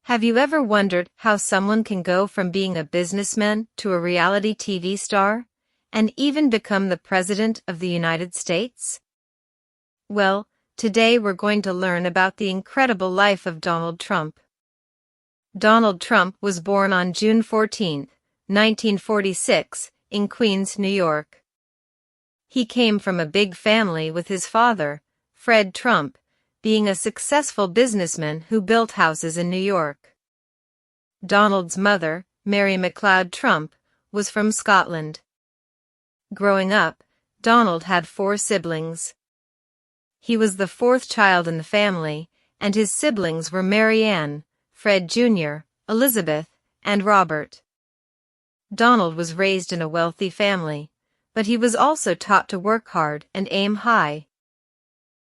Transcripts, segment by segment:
Have you ever wondered how someone can go from being a businessman to a reality TV star, and even become the President of the United States? Well, today we're going to learn about the incredible life of Donald Trump. Donald Trump was born on June 14, 1946, in Queens, New York. He came from a big family with his father, Fred Trump, being a successful businessman who built houses in New York. Donald's mother, Mary McLeod Trump, was from Scotland. Growing up, Donald had 4 siblings. He was the 4th child in the family, and his siblings were Mary Ann, Fred Jr., Elizabeth, and Robert. Donald was raised in a wealthy family, but he was also taught to work hard and aim high.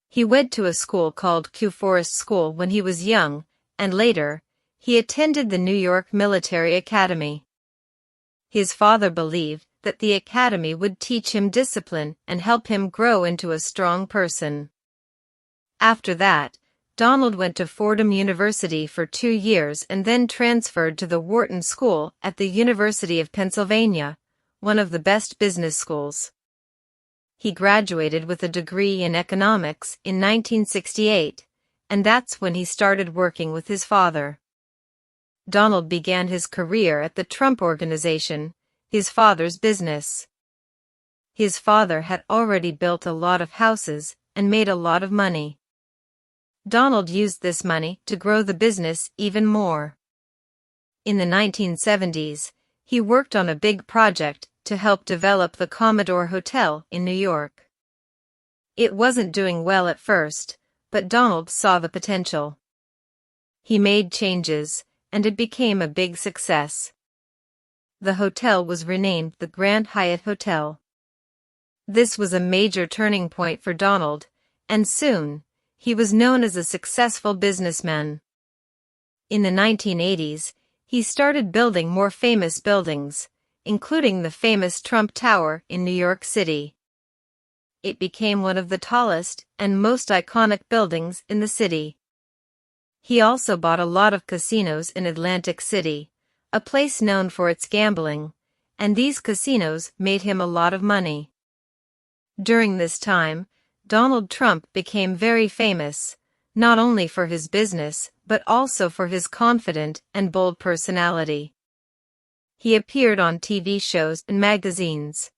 He went to a school called Kew Forest School when he was young, and later, he attended the New York Military Academy. His father believed that the academy would teach him discipline and help him grow into a strong person. After that, Donald went to Fordham University for 2 years and then transferred to the Wharton School at the University of Pennsylvania, one of the best business schools. He graduated with a degree in economics in 1968, and that's when he started working with his father. Donald began his career at the Trump Organization, his father's business. His father had already built a lot of houses and made a lot of money. Donald used this money to grow the business even more. In the 1970s, he worked on a big project to help develop the Commodore Hotel in New York. It wasn't doing well at first, but Donald saw the potential. He made changes, and it became a big success. The hotel was renamed the Grand Hyatt Hotel. This was a major turning point for Donald, and soon, he was known as a successful businessman. In the 1980s, he started building more famous buildings, including the famous Trump Tower in New York City. It became one of the tallest and most iconic buildings in the city. He also bought a lot of casinos in Atlantic City, a place known for its gambling, and these casinos made him a lot of money. During this time, Donald Trump became very famous, not only for his business but also for his confident and bold personality. He appeared on TV shows and magazines.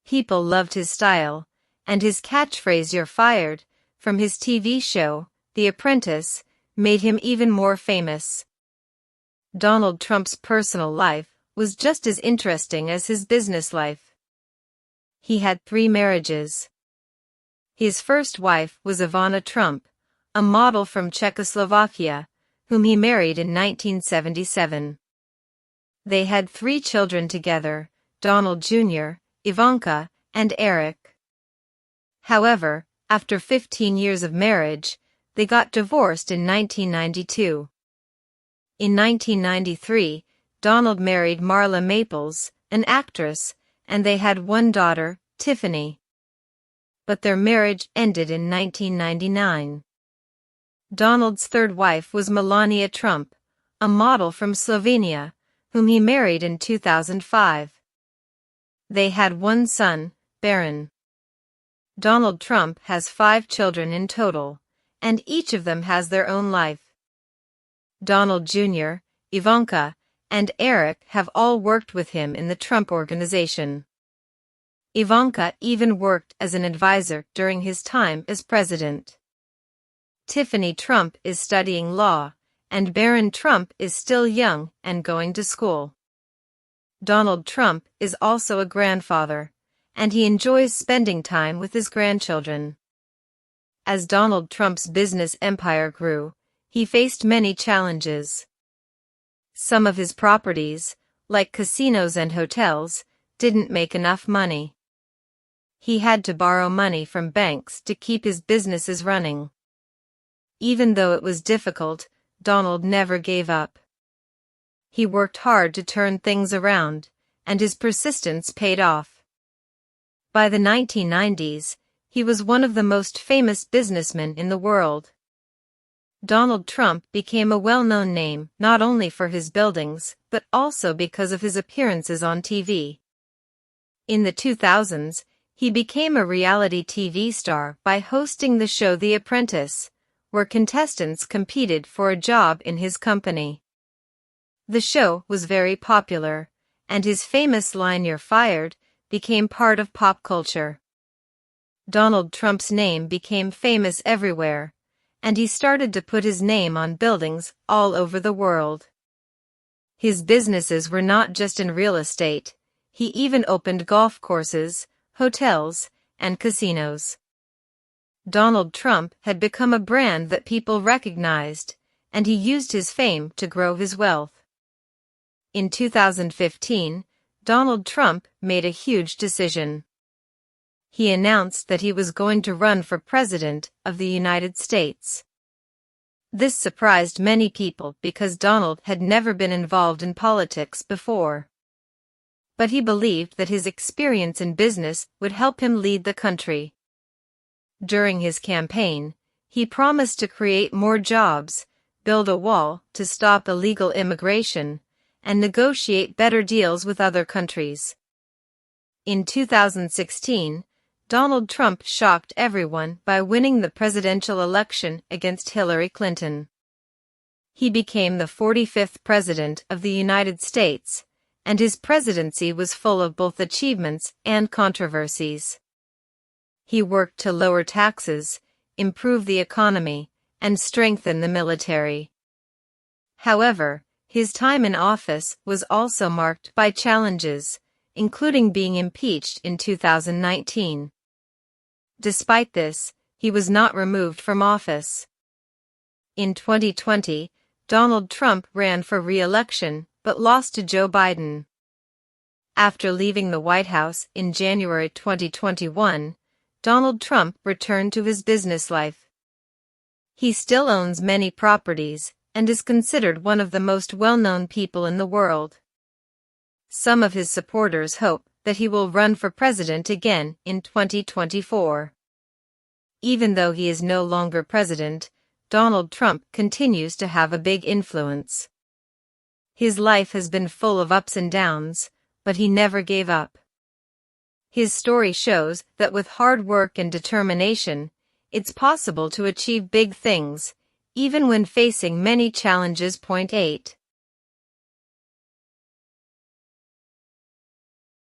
People loved his style, and his catchphrase "You're fired" from his TV show, The Apprentice, made him even more famous. Donald Trump's personal life was just as interesting as his business life. He had 3 marriages. His first wife was Ivana Trump, a model from Czechoslovakia, whom he married in 1977. They had 3 children together, Donald Jr., Ivanka, and Eric. However, after 15 years of marriage, they got divorced in 1992. In 1993, Donald married Marla Maples, an actress, and they had 1 daughter, Tiffany. But their marriage ended in 1999. Donald's 3rd wife was Melania Trump, a model from Slovenia, whom he married in 2005. They had 1 son, Barron. Donald Trump has 5 children in total, and each of them has their own life. Donald Jr., Ivanka, and Eric have all worked with him in the Trump Organization. Ivanka even worked as an advisor during his time as president. Tiffany Trump is studying law, and Barron Trump is still young and going to school. Donald Trump is also a grandfather, and he enjoys spending time with his grandchildren. As Donald Trump's business empire grew, he faced many challenges. Some of his properties, like casinos and hotels, didn't make enough money. He had to borrow money from banks to keep his businesses running. Even though it was difficult, Donald never gave up. He worked hard to turn things around, and his persistence paid off. By the 1990s, he was one of the most famous businessmen in the world. Donald Trump became a well-known name not only for his buildings, but also because of his appearances on TV. In the 2000s, he became a reality TV star by hosting the show The Apprentice, where contestants competed for a job in his company. The show was very popular, and his famous line "You're fired" became part of pop culture. Donald Trump's name became famous everywhere, and he started to put his name on buildings all over the world. His businesses were not just in real estate, he even opened golf courses, hotels, and casinos. Donald Trump had become a brand that people recognized, and he used his fame to grow his wealth. In 2015, Donald Trump made a huge decision. He announced that he was going to run for President of the United States. This surprised many people because Donald had never been involved in politics before. But he believed that his experience in business would help him lead the country. During his campaign, he promised to create more jobs, build a wall to stop illegal immigration, and negotiate better deals with other countries. In 2016, Donald Trump shocked everyone by winning the presidential election against Hillary Clinton. He became the 45th President of the United States, and his presidency was full of both achievements and controversies. He worked to lower taxes, improve the economy, and strengthen the military. However, his time in office was also marked by challenges, including being impeached in 2019. Despite this, he was not removed from office. In 2020, Donald Trump ran for re-election but lost to Joe Biden. After leaving the White House in January 2021, Donald Trump returned to his business life. He still owns many properties and is considered one of the most well-known people in the world. Some of his supporters hope that he will run for president again in 2024. Even though he is no longer president, Donald Trump continues to have a big influence. His life has been full of ups and downs, but he never gave up. His story shows that with hard work and determination, it's possible to achieve big things, even when facing many challenges. 8.